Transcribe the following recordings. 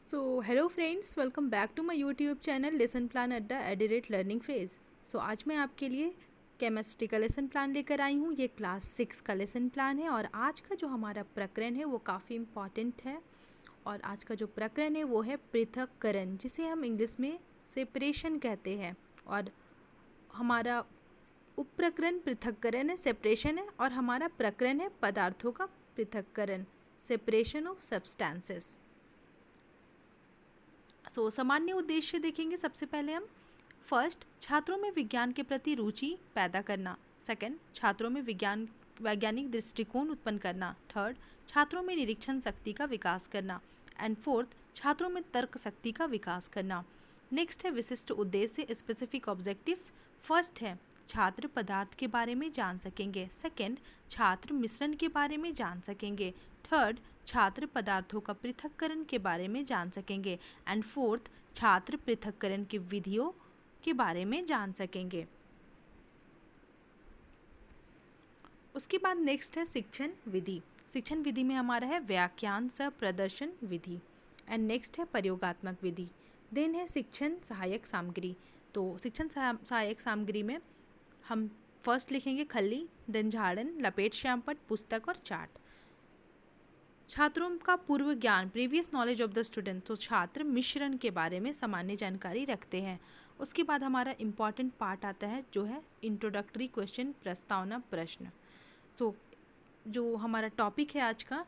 So hello friends, welcome back to my YouTube channel lesson plan Adda edit learning phase. So आज मैं आपके लिए chemistry का lesson plan लेकर आई हूँ। ये क्लास 6 का लेसन प्लान है और आज का जो हमारा प्रकरण है वो काफ़ी इम्पॉर्टेंट है। और आज का जो प्रकरण है वो है पृथक्करण, जिसे हम इंग्लिश में सेपरेशन कहते हैं। और हमारा उपप्रकरण पृथक्करण है, सेपरेशन है, और हमारा प्रकरण है पदार्थों का पृथक्करण, सेपरेशन ऑफ सब्सटेंसेस। सामान्य उद्देश्य देखेंगे। सबसे पहले हम फर्स्ट, छात्रों में विज्ञान के प्रति रुचि पैदा करना। सेकंड, छात्रों में वैज्ञानिक दृष्टिकोण उत्पन्न करना। थर्ड, छात्रों में निरीक्षण शक्ति का विकास करना। एंड फोर्थ, छात्रों में तर्क शक्ति का विकास करना। नेक्स्ट है विशिष्ट उद्देश्य, स्पेसिफिक ऑब्जेक्टिव्स। फर्स्ट है छात्र पदार्थ के बारे में जान सकेंगे। सेकंड, छात्र मिश्रण के बारे में जान सकेंगे। थर्ड, छात्र पदार्थों का पृथक्करण के बारे में जान सकेंगे। एंड फोर्थ, छात्र पृथक्करण की विधियों के बारे में जान सकेंगे। उसके बाद नेक्स्ट है शिक्षण विधि। शिक्षण विधि में हमारा है व्याख्यान सह प्रदर्शन विधि। एंड नेक्स्ट है प्रयोगात्मक विधि। देन है शिक्षण सहायक सामग्री। तो शिक्षण सहायक सामग्री में हम फर्स्ट लिखेंगे खल्ली, देन झाड़न, लपेट श्यामपट्ट, पुस्तक और चार्ट। छात्रों का पूर्व ज्ञान, previous knowledge of the student. तो छात्र मिश्रण के बारे में सामान्य जानकारी रखते हैं। उसके बाद हमारा इम्पॉर्टेंट पार्ट आता है जो है इंट्रोडक्टरी क्वेश्चन, प्रस्तावना प्रश्न। तो जो हमारा टॉपिक है आज का,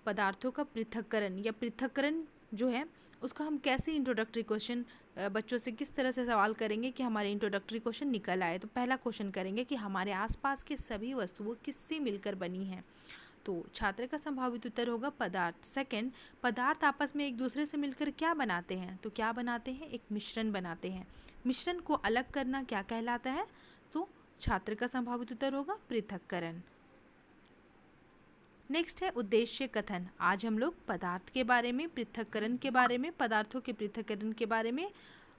पदार्थों का पृथक्करण या पृथक्करण जो है उसका हम कैसे इंट्रोडक्टरी क्वेश्चन बच्चों से किस तरह से सवाल करेंगे कि हमारे इंट्रोडक्टरी क्वेश्चन निकल आए। तो पहला क्वेश्चन करेंगे कि हमारे आसपास के सभी वस्तुएं किससे मिलकर बनी हैं। तो छात्र का संभावित उत्तर होगा पदार्थ। सेकंड, पदार्थ आपस में एक दूसरे से मिलकर क्या बनाते हैं। तो क्या बनाते हैं, एक मिश्रण बनाते हैं। मिश्रण को अलग करना क्या कहलाता है। तो छात्र का संभावित उत्तर होगा पृथक्करण। नेक्स्ट है उद्देश्य कथन। आज हम लोग पदार्थ के बारे में, पृथक्करण के बारे में, पदार्थों के पृथक्करण के बारे में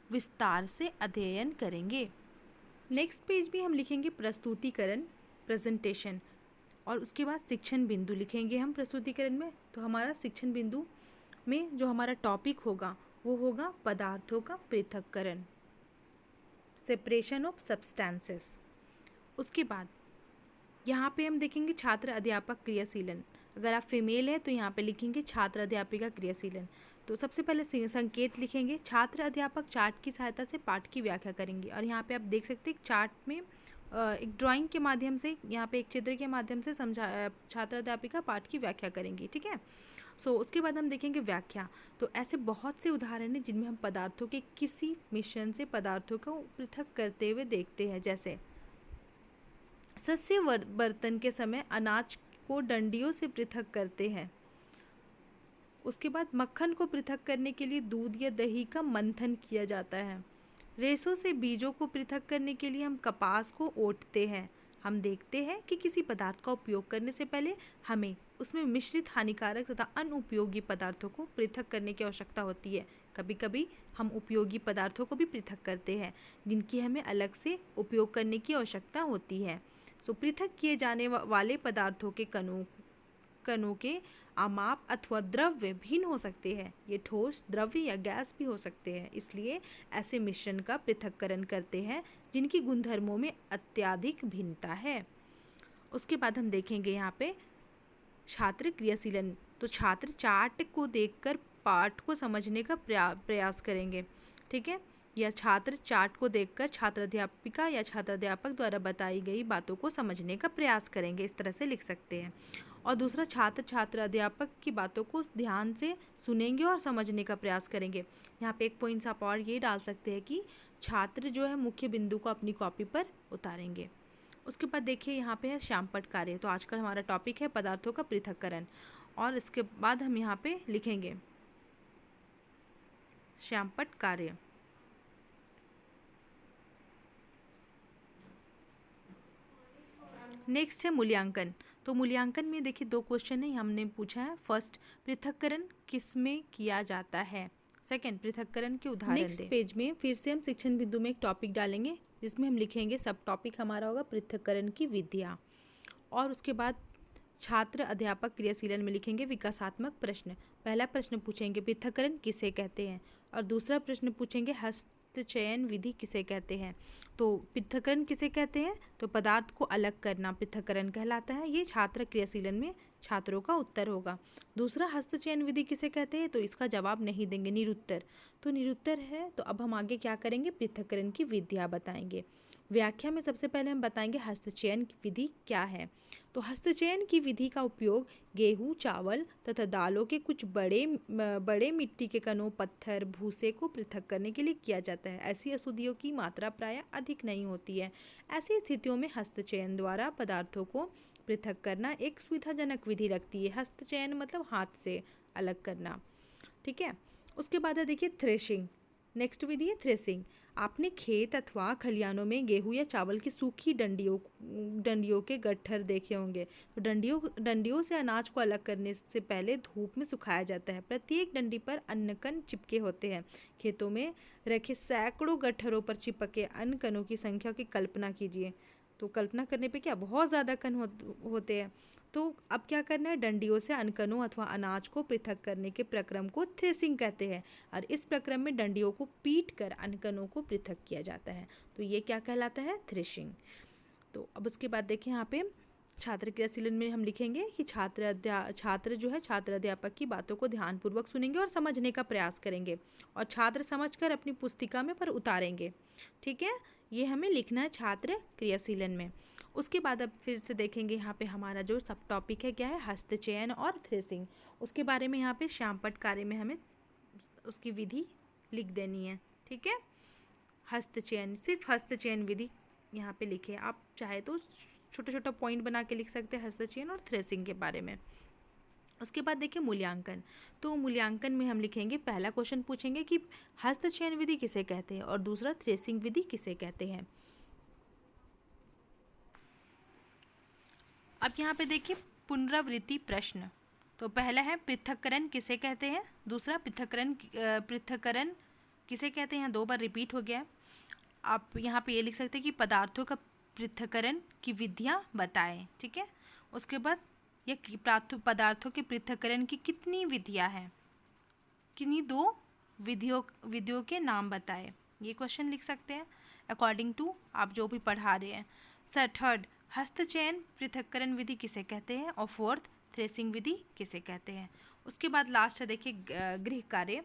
विस्तार से अध्ययन करेंगे। नेक्स्ट पेज भी हम लिखेंगे प्रस्तुतिकरण, प्रेजेंटेशन। और उसके बाद शिक्षण बिंदु लिखेंगे हम प्रस्तुतिकरण में। तो हमारा शिक्षण बिंदु में जो हमारा टॉपिक होगा वो होगा पदार्थों का पृथक्करण, सेपरेशन ऑफ सब्सटेंसेस। उसके बाद यहाँ पे हम देखेंगे छात्र अध्यापक क्रियाशीलन। अगर आप फीमेल है तो यहाँ पे लिखेंगे छात्र अध्यापिका क्रियाशीलन। तो सबसे पहले संकेत लिखेंगे। छात्र अध्यापक चार्ट की सहायता से पाठ की व्याख्या करेंगे। और यहाँ पे आप देख सकते हैं चार्ट में एक ड्राइंग के माध्यम से, यहाँ पे एक चित्र के माध्यम से छात्र अध्यापिका पाठ की व्याख्या करेंगी। ठीक है। उसके बाद हम देखेंगे व्याख्या। तो ऐसे बहुत से उदाहरण हैं जिनमें हम पदार्थों के किसी मिश्रण से पदार्थों को पृथक करते हुए देखते हैं। जैसे सस्य बर्तन के समय अनाज को डंडियों से पृथक करते हैं। उसके बाद मक्खन को पृथक करने के लिए दूध या दही का मंथन किया जाता है। रेशों से बीजों को पृथक करने के लिए हम कपास को ओटते हैं। हम देखते हैं कि किसी पदार्थ का उपयोग करने से पहले हमें उसमें मिश्रित हानिकारक तथा अनुपयोगी पदार्थों को पृथक करने की आवश्यकता होती है। कभी कभी हम उपयोगी पदार्थों को भी पृथक करते हैं जिनकी हमें अलग से उपयोग करने की आवश्यकता होती है। पृथक किए जाने वाले पदार्थों के कणों के अमाप अथवा द्रव्य भिन्न हो सकते हैं। ये ठोस, द्रव्य या गैस भी हो सकते हैं। इसलिए ऐसे मिश्रण का पृथक्करण करते हैं जिनकी गुणधर्मों में अत्यधिक भिन्नता है। उसके बाद हम देखेंगे यहाँ पे छात्र क्रियाशीलन। तो छात्र चार्ट को देखकर पाठ को समझने का प्रयास करेंगे। ठीक है। या छात्र चार्ट को देखकर छात्र अध्यापिका या छात्र अध्यापक द्वारा बताई गई बातों को समझने का प्रयास करेंगे। इस तरह से लिख सकते हैं। और दूसरा, छात्र अध्यापक की बातों को ध्यान से सुनेंगे और समझने का प्रयास करेंगे। यहाँ पे एक पॉइंट्स आप और ये डाल सकते हैं कि छात्र जो है मुख्य बिंदु को अपनी कॉपी पर उतारेंगे। उसके बाद देखिए यहाँ पे है श्यामपट्ट कार्य। तो आज का हमारा टॉपिक है पदार्थों का पृथक्करण। और इसके बाद हम यहाँ पे लिखेंगे श्यामपट्ट कार्य। नेक्स्ट है मूल्यांकन। तो मूल्यांकन में देखिए 2 क्वेश्चन है। हमने पूछा है फर्स्ट, पृथक्करण किसमें किया जाता है। सेकंड, पृथक्करण के उदाहरण दें। नेक्स्ट पेज में फिर से हम शिक्षण बिंदु में एक टॉपिक डालेंगे जिसमें हम लिखेंगे सब टॉपिक हमारा होगा पृथक्करण की विधियाँ। और उसके बाद छात्र अध्यापक क्रियाशीलन में लिखेंगे विकासात्मक प्रश्न। पहला प्रश्न पूछेंगे पृथक्करण किसे कहते हैं, और दूसरा प्रश्न पूछेंगे हस्तचयन विधि किसे कहते हैं। तो पृथक्करण किसे कहते हैं, तो पदार्थ को अलग करना पृथक्करण कहलाता है। ये छात्र क्रियाशीलन में छात्रों का उत्तर होगा। दूसरा हस्तचयन विधि किसे कहते हैं, तो इसका जवाब नहीं देंगे, निरुत्तर। तो निरुत्तर है। तो अब हम आगे क्या करेंगे, पृथक्करण की विधियाँ बताएंगे। व्याख्या में सबसे पहले हम बताएंगे हस्तचयन की विधि क्या है। तो हस्तचयन की विधि का उपयोग गेहूं, चावल तथा दालों के कुछ बड़े मिट्टी के कणों, पत्थर, भूसे को पृथक करने के लिए किया जाता है। ऐसी अशुद्धियों की मात्रा प्रायः अधिक नहीं होती है। ऐसी स्थितियों में हस्तचयन द्वारा पदार्थों को पृथक करना एक सुविधाजनक विधि रखती है। हस्तचयन मतलब हाथ से अलग करना, ठीक है। उसके बाद है देखिए थ्रेशिंग। नेक्स्ट विधि है थ्रेसिंग। आपने खेत अथवा खलिहानों में गेहूं या चावल की सूखी डंडियों के गट्ठर देखे होंगे। तो डंडियों से अनाज को अलग करने से पहले धूप में सुखाया जाता है। प्रत्येक डंडी पर अन्न कण चिपके होते हैं। खेतों में रखे सैकड़ों गट्ठरों पर चिपके अन्न कणों की संख्या की कल्पना कीजिए। तो कल्पना करने पे क्या बहुत ज़्यादा कण होते हैं। तो अब क्या करना है, डंडियों से अनकनों अथवा अनाज को पृथक करने के प्रक्रम को थ्रेसिंग कहते हैं। और इस प्रक्रम में डंडियों को पीट कर अनकनों को पृथक किया जाता है। तो ये क्या कहलाता है, थ्रेशिंग। तो अब उसके बाद देखें यहाँ पे छात्र क्रियाशीलन में हम लिखेंगे कि छात्र अध्यापक की बातों को ध्यानपूर्वक सुनेंगे और समझने का प्रयास करेंगे, और छात्र समझकर अपनी पुस्तिका में पर उतारेंगे। ठीक है, ये हमें लिखना है छात्र क्रियाशीलन में। उसके बाद अब फिर से देखेंगे यहाँ पे हमारा जो सब टॉपिक है क्या है, हस्तचयन और थ्रेसिंग। उसके बारे में यहाँ पे श्यामपट्ट कार्य में हमें उसकी विधि लिख देनी है। ठीक है, हस्तचयन, सिर्फ हस्तचयन विधि यहाँ पे लिखे। आप चाहे तो छोटा छोटा पॉइंट बना के लिख सकते हैं हस्तचयन और थ्रेसिंग के बारे में। उसके बाद देखिए मूल्यांकन। तो मूल्यांकन में हम लिखेंगे, पहला क्वेश्चन पूछेंगे कि हस्तचयन विधि किसे कहते हैं, और दूसरा थ्रेसिंग विधि किसे कहते हैं। अब यहाँ पे देखिए पुनरावृत्ति प्रश्न। तो पहला है पृथक्करण किसे कहते हैं, दूसरा पृथक्करण किसे कहते हैं, 2 बार रिपीट हो गया। आप यहाँ पे ये लिख सकते हैं कि पदार्थों का पृथक्करण की विधियाँ बताएं। ठीक है, उसके बाद ये पदार्थों के पृथक्करण की कितनी विधियाँ हैं, किन्हीं 2 विधियों के नाम बताएं। ये क्वेश्चन लिख सकते हैं अकॉर्डिंग टू आप जो भी पढ़ा रहे हैं। सर थर्ड, हस्तचयन पृथक्करण विधि किसे कहते हैं, और फोर्थ थ्रेसिंग विधि किसे कहते हैं। उसके बाद लास्ट है देखिए गृह कार्य,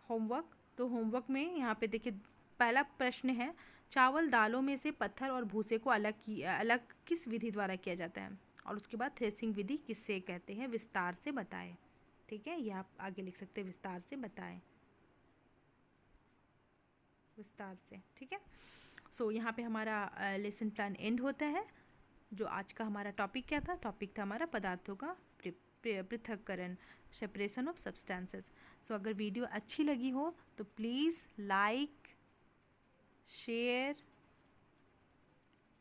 होमवर्क। तो होमवर्क में यहाँ पे देखिए पहला प्रश्न है, चावल दालों में से पत्थर और भूसे को अलग किस विधि द्वारा किया जाता है, और उसके बाद थ्रेसिंग विधि किससे कहते हैं, विस्तार से बताएं। ठीक है, ये आप आगे लिख सकते हैं, विस्तार से बताएं, विस्तार से। ठीक है, सो यहाँ पे हमारा लेसन प्लान एंड होता है। जो आज का हमारा टॉपिक क्या था, टॉपिक था हमारा पदार्थों का पृथक्करण, सेपरेशन ऑफ सब्सटेंसेस। सो अगर वीडियो अच्छी लगी हो तो please like, share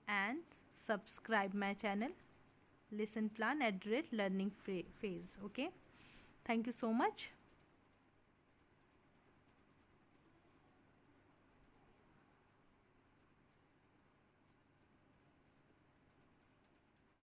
and subscribe my channel lesson plan @ learning phase. Okay, thank you so much.